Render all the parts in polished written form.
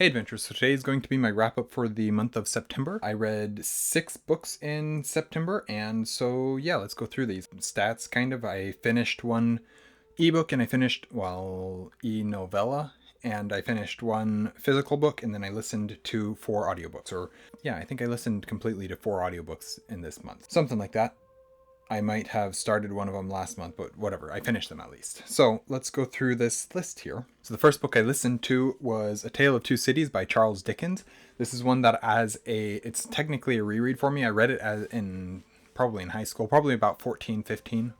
Hey Adventures, so today is going to be my wrap up for the month of September. I read 6 books in September, and so yeah, let's go through these stats kind of. I finished one ebook and I finished, well, e-novella, and I finished one physical book, and then I listened to 4 audiobooks. Or yeah, I think I listened completely to 4 audiobooks in this month. Something like that. I might have started one of them last month, but whatever. I finished them at least. So let's go through this list here. So the first book I listened to was A Tale of Two Cities by Charles Dickens. This is one that it's technically a reread for me. I read it probably in high school, probably about 14, 15.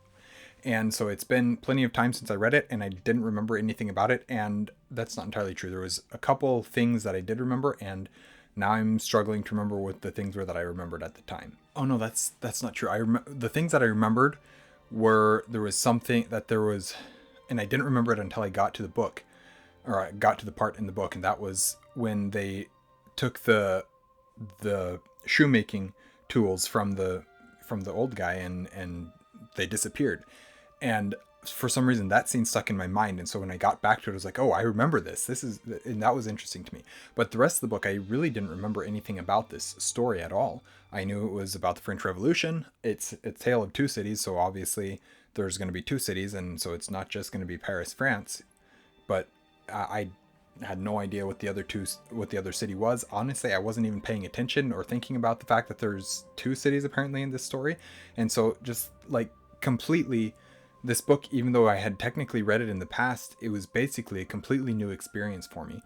And so it's been plenty of time since I read it, and I didn't remember anything about it. And that's not entirely true. There was a couple things that I did remember, and now I'm struggling to remember what the things were that I remembered at the time. Oh no, that's not true. The things that I remembered were there was something that there was, and I didn't remember it until I got to the book, or I got to the part in the book, and that was when they took the shoemaking tools from the old guy and they disappeared. And for some reason that scene stuck in my mind, and so when I got back to it, I was like, oh, I remember this, and that was interesting to me. But the rest of the book, I really didn't remember anything about this story at all. I knew it was about the French Revolution. It's a tale of two cities, so obviously there's going to be two cities, and so it's not just going to be Paris, France. But I had no idea what the other city was. Honestly, I wasn't even paying attention or thinking about the fact that there's two cities apparently in this story. And so just like completely, this book, even though I had technically read it in the past, it was basically a completely new experience for me.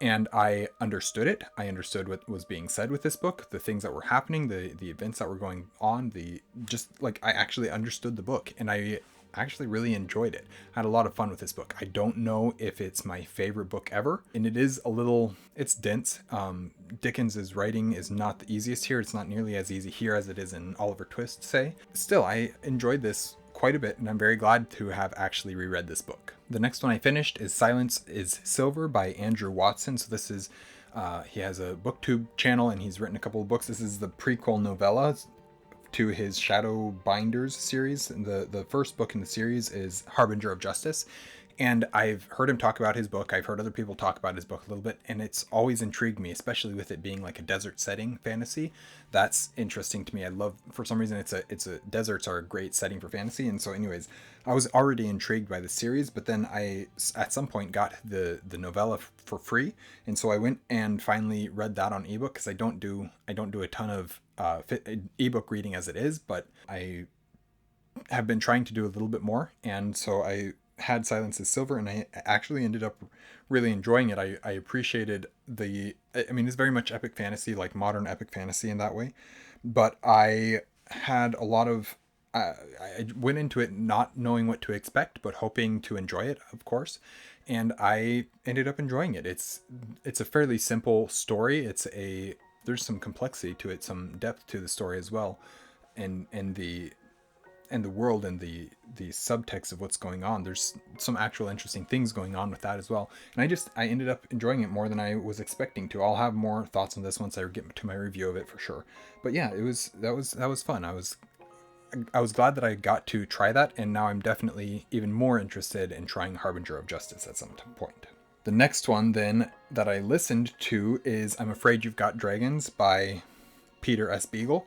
And I understood it. I understood what was being said with this book, the things that were happening, the events that were going on, I actually understood the book, and I actually really enjoyed it. I had a lot of fun with this book. I don't know if it's my favorite book ever, and it's dense. Dickens's writing is not the easiest here. It's not nearly as easy here as it is in Oliver Twist, say. Still, I enjoyed this quite a bit, and I'm very glad to have actually reread this book. The next one I finished is Silence is Silver by Andrew Watson. So this is, he has a booktube channel, and he's written a couple of books. This is the prequel novella to his Shadow Binders series. And the first book in the series is Harbinger of Justice. And I've heard him talk about his book. I've heard other people talk about his book a little bit, and it's always intrigued me, especially with it being like a desert setting fantasy. That's interesting to me. I love, for some reason, deserts are a great setting for fantasy. And so anyways, I was already intrigued by the series, but then I, at some point, got the novella for free. And so I went and finally read that on ebook, because I don't do a ton of ebook reading as it is, but I have been trying to do a little bit more. And so I had Silence is Silver, and I actually ended up really enjoying it. I appreciated it's very much epic fantasy, like modern epic fantasy in that way. But I had a lot of, I went into it not knowing what to expect, but hoping to enjoy it, of course. And I ended up enjoying it. It's a fairly simple story. There's some complexity to it, some depth to the story as well. And the world and the subtext of what's going on. There's some actual interesting things going on with that as well. And I ended up enjoying it more than I was expecting to. I'll have more thoughts on this once I get to my review of it for sure. But yeah, that was fun. I was glad that I got to try that, and now I'm definitely even more interested in trying Harbinger of Justice at some point. The next one then that I listened to is I'm Afraid You've Got Dragons by Peter S. Beagle.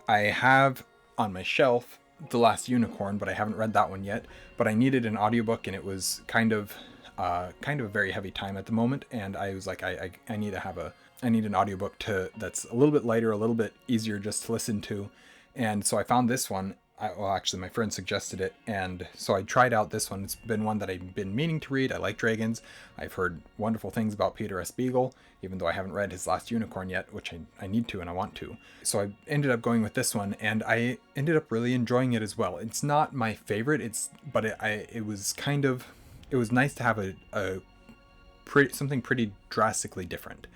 I have on my shelf The Last Unicorn, but I haven't read that one yet. But I needed an audiobook, and it was kind of a very heavy time at the moment, and I was like, I need an audiobook that's a little bit lighter, a little bit easier just to listen to. And so I found this one. Actually, my friend suggested it, and so I tried out this one. It's been one that I've been meaning to read. I like dragons. I've heard wonderful things about Peter S. Beagle, even though I haven't read his Last Unicorn yet, which I need to and I want to. So I ended up going with this one, and I ended up really enjoying it as well. It's not my favorite, it was nice to have something pretty drastically different.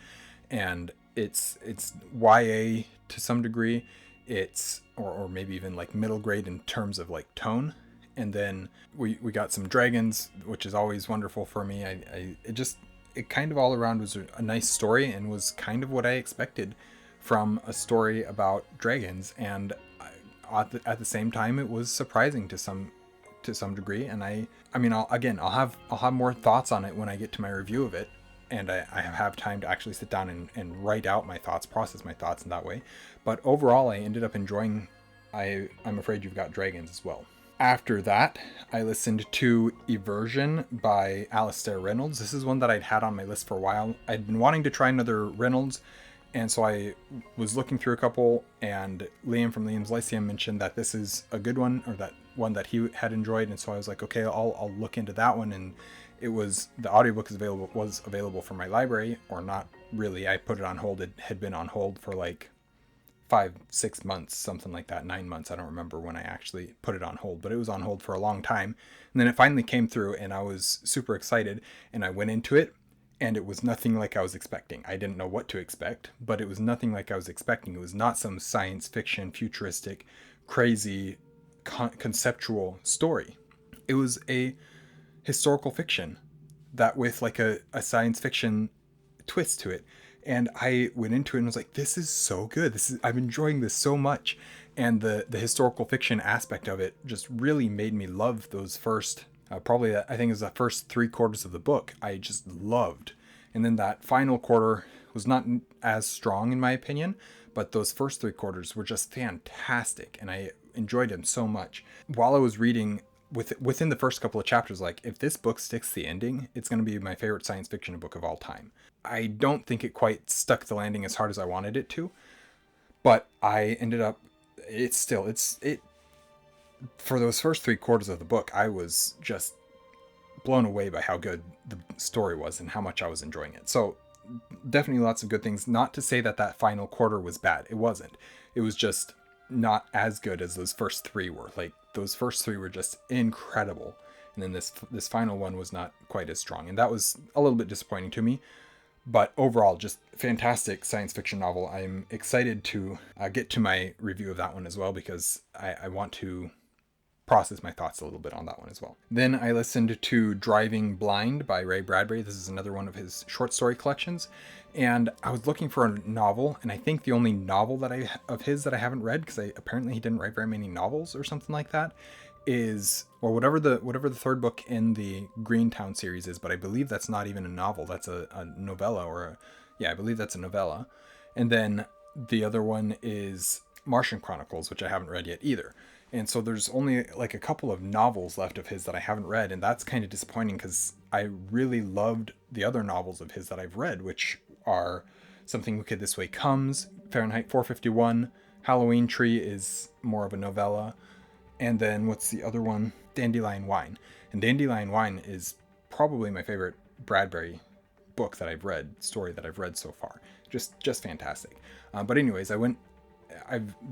And it's YA to some degree. It's or maybe even like middle grade in terms of like tone. And then we got some dragons, which is always wonderful for me. It kind of all around was a nice story, and was kind of what I expected from a story about dragons. And at the same time, it was surprising to some degree. And I'll have more thoughts on it when I get to my review of it. and I have time to actually sit down and write out my thoughts, process my thoughts in that way. But overall, I ended up enjoying I'm Afraid You've Got Dragons as well. After that, I listened to Eversion by Alastair Reynolds. This is one that I'd had on my list for a while. I'd been wanting to try another Reynolds, and so I was looking through a couple, and Liam from Liam's Lyceum mentioned that this is a good one, or that one that he had enjoyed, and so I was like, okay, I'll look into that one. And it was, the audiobook was available from my library, or not really. I put it on hold. It had been on hold for like 5-6 months, something like that, 9 months. I don't remember when I actually put it on hold, but it was on hold for a long time. And then it finally came through, and I was super excited, and I went into it, and it was nothing like I was expecting. I didn't know what to expect, but it was nothing like I was expecting. It was not some science fiction, futuristic, crazy, conceptual story. It was a historical fiction that with like a science fiction twist to it. And I went into it and was like, this is so good. I'm enjoying this so much. And the historical fiction aspect of it just really made me love those first, probably I think it was the first 3/4 of the book. I just loved. And then that final quarter was not as strong in my opinion, but those first 3/4 were just fantastic. And I enjoyed them so much. While I was reading, within the first couple of chapters, like, if this book sticks the ending, it's going to be my favorite science fiction book of all time. I don't think it quite stuck the landing as hard as I wanted it to, but I ended up, for those first 3/4 of the book, I was just blown away by how good the story was and how much I was enjoying it. So definitely lots of good things. Not to say that that final quarter was bad. It wasn't. It was just not as good as those first 3 were. Like, those first 3 were just incredible, and then this final one was not quite as strong, and that was a little bit disappointing to me. But overall, just fantastic science fiction novel. I'm excited to get to my review of that one as well, because I want to process my thoughts a little bit on that one as well. Then I listened to Driving Blind by Ray Bradbury. This is another one of his short story collections. And I was looking for a novel, and I think the only novel of his that I haven't read, because apparently he didn't write very many novels or something like that, is, or whatever the third book in the Greentown series is, but I believe that's not even a novel. That's a novella, I believe that's a novella. And then the other one is Martian Chronicles, which I haven't read yet either. And so there's only like a couple of novels left of his that I haven't read, and that's kind of disappointing, because I really loved the other novels of his that I've read, which are Something Wicked This Way Comes, Fahrenheit 451, Halloween Tree is more of a novella, and then what's the other one? Dandelion Wine. And Dandelion Wine is probably my favorite Bradbury book that I've read, story that I've read so far. Just fantastic. But anyways,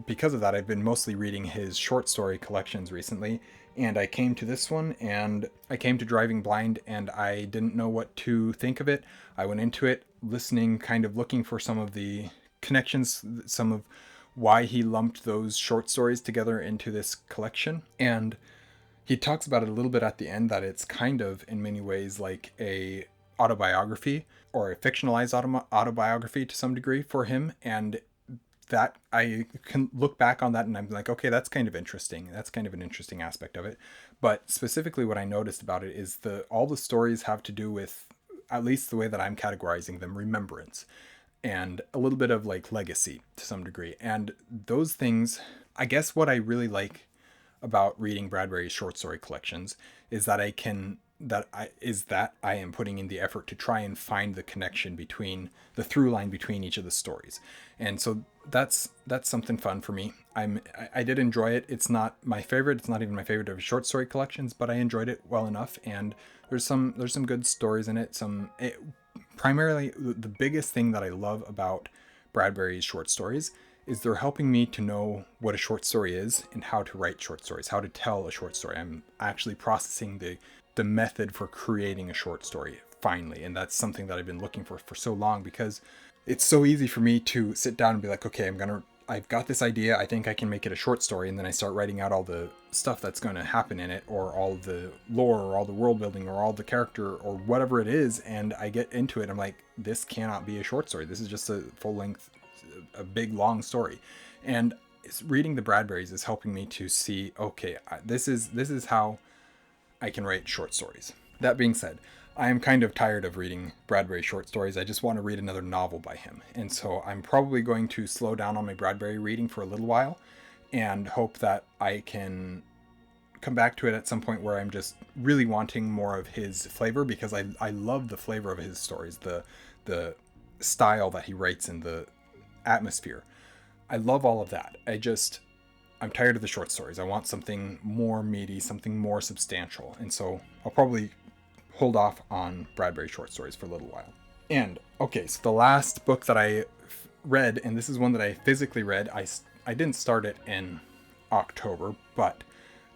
because of that, I've been mostly reading his short story collections recently, and I came to this one, and I came to Driving Blind, and I didn't know what to think of it. I went into it listening, kind of looking for some of the connections, some of why he lumped those short stories together into this collection. And he talks about it a little bit at the end, that it's kind of, in many ways, like a autobiography, or a fictionalized autobiography to some degree for him. And that, I can look back on that and I'm like, okay, that's kind of interesting. That's kind of an interesting aspect of it. But specifically what I noticed about it is all the stories have to do with, at least the way that I'm categorizing them, remembrance and a little bit of like legacy to some degree. And those things, I guess what I really like about reading Bradbury's short story collections is that I am putting in the effort to try and find the connection between the through line between each of the stories. And so that's something fun for me. I did enjoy it. It's not my favorite. It's not even my favorite of his short story collections, but I enjoyed it well enough. And there's some good stories in it. Primarily, the biggest thing that I love about Bradbury's short stories is they're helping me to know what a short story is and how to write short stories, how to tell a short story. I'm actually processing the method for creating a short story finally. And that's something that I've been looking for so long, because it's so easy for me to sit down and be like, okay, I've got this idea. I think I can make it a short story. And then I start writing out all the stuff that's going to happen in it, or all the lore, or all the world building, or all the character, or whatever it is. And I get into it. I'm like, this cannot be a short story. This is just a full length, a big, long story. And reading the Bradburys is helping me to see, okay, this is how I can write short stories. That being said, I am kind of tired of reading Bradbury short stories. I just want to read another novel by him. And so I'm probably going to slow down on my Bradbury reading for a little while and hope that I can come back to it at some point where I'm just really wanting more of his flavor, because I love the flavor of his stories, the style that he writes and the atmosphere. I love all of that. I'm tired of the short stories. I want something more meaty, something more substantial. And so I'll probably hold off on Bradbury short stories for a little while. And okay, so the last book that I read, and this is one that I physically read, I didn't start it in October, but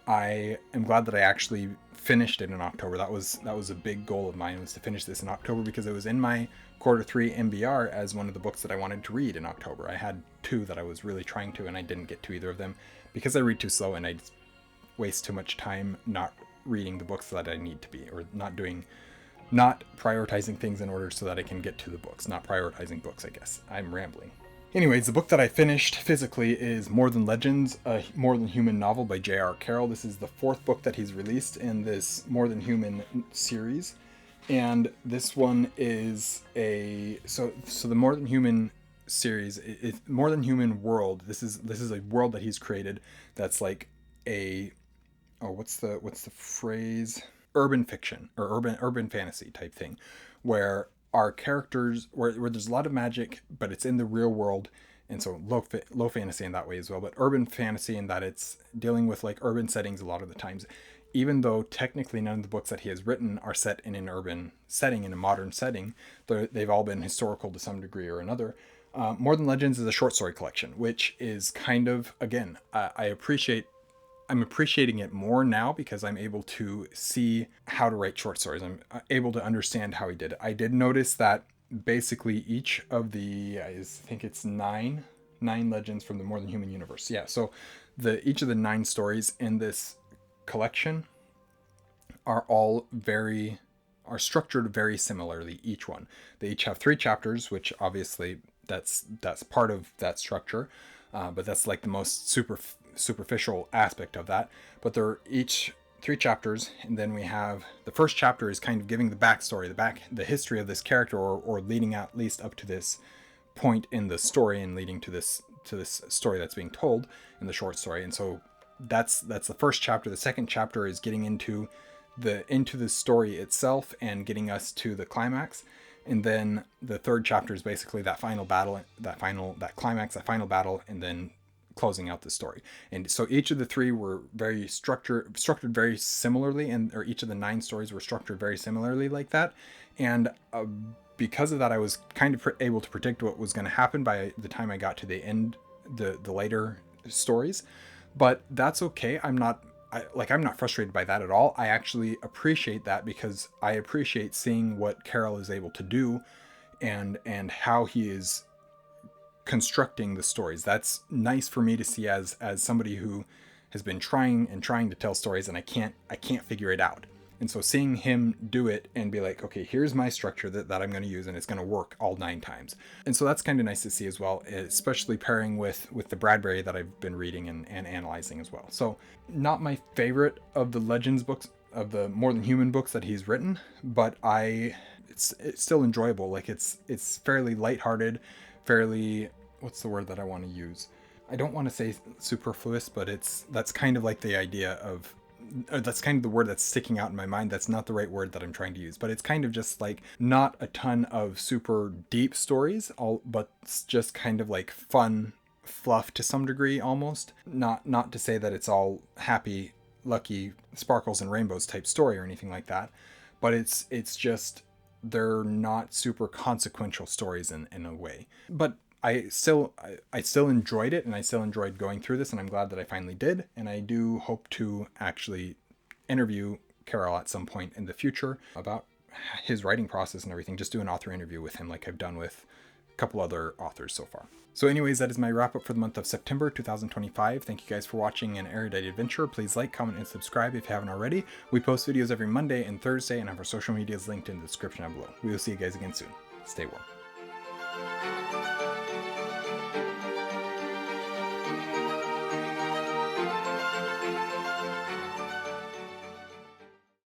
I am glad that I actually finished it in October. That was a big goal of mine, was to finish this in October, because it was in my Q3 MBR as one of the books that I wanted to read in October. I had 2 that I was really trying to, and I didn't get to either of them because I read too slow and I waste too much time not reading the books that I need to be, or not prioritizing things in order so that I can get to the books. Not prioritizing books, I guess. I'm rambling. Anyways, the book that I finished physically is More Than Legends, a More Than Human novel by J.R. Carroll. This is the 4th book that he's released in this More Than Human series. And this one is so the More Than Human series, More Than Human world. This is a world that he's created that's like what's the phrase? Urban fiction or urban fantasy type thing, where our characters, where there's a lot of magic, but it's in the real world, and so low fantasy in that way as well, but urban fantasy in that it's dealing with like urban settings a lot of the times, even though technically none of the books that he has written are set in an urban setting, in a modern setting. They've all been historical to some degree or another. More Than Legends is a short story collection, which is kind of, again, I'm appreciating it more now because I'm able to see how to write short stories. I'm able to understand how he did it. I did notice that basically each of I think it's nine legends from the More Than Human universe. Yeah, so each of the 9 stories in this collection are structured very similarly, each one. They each have 3 chapters, which obviously that's part of that structure, but that's like the most superficial aspect of that. But they're each 3 chapters, and then we have the first chapter is kind of giving the backstory, the history of this character, or leading at least up to this point in the story and leading to this story that's being told in the short story. And so that's the first chapter. The second chapter is getting into the story itself and getting us to the climax. And then the third chapter is basically that final battle, that climax, that final battle, and then closing out the story. And so each of the 3 were very structured very similarly, or each of the 9 stories were structured very similarly like that. And because of that, I was kind of able to predict what was going to happen by the time I got to the end, the later stories. But that's okay. I'm not frustrated by that at all. I actually appreciate that, because I appreciate seeing what Carroll is able to do and how he is constructing the stories. That's nice for me to see as somebody who has been trying to tell stories, and I can't figure it out. And so seeing him do it and be like, okay, here's my structure that I'm going to use, and it's going to work all 9 times. And so that's kind of nice to see as well, especially pairing with the Bradbury that I've been reading and analyzing as well. So not my favorite of the Legends books, of the More Than Human books that he's written, but it's still enjoyable. Like it's fairly lighthearted, fairly, what's the word that I want to use? I don't want to say superfluous, but that's kind of like the idea of, that's kind of the word that's sticking out in my mind. That's not the right word that I'm trying to use, but it's kind of just like not a ton of super deep stories, but it's just kind of like fun fluff to some degree almost. Not to say that it's all happy, lucky, sparkles and rainbows type story or anything like that, but it's just, they're not super consequential stories in a way. But I still enjoyed it, and I still enjoyed going through this, and I'm glad that I finally did. And I do hope to actually interview Carroll at some point in the future about his writing process and everything. Just do an author interview with him like I've done with a couple other authors so far. So anyways, that is my wrap up for the month of September 2025. Thank you guys for watching an Erudite adventure. Please like, comment, and subscribe if you haven't already. We post videos every Monday and Thursday, and have our social medias linked in the description down below. We will see you guys again soon. Stay warm.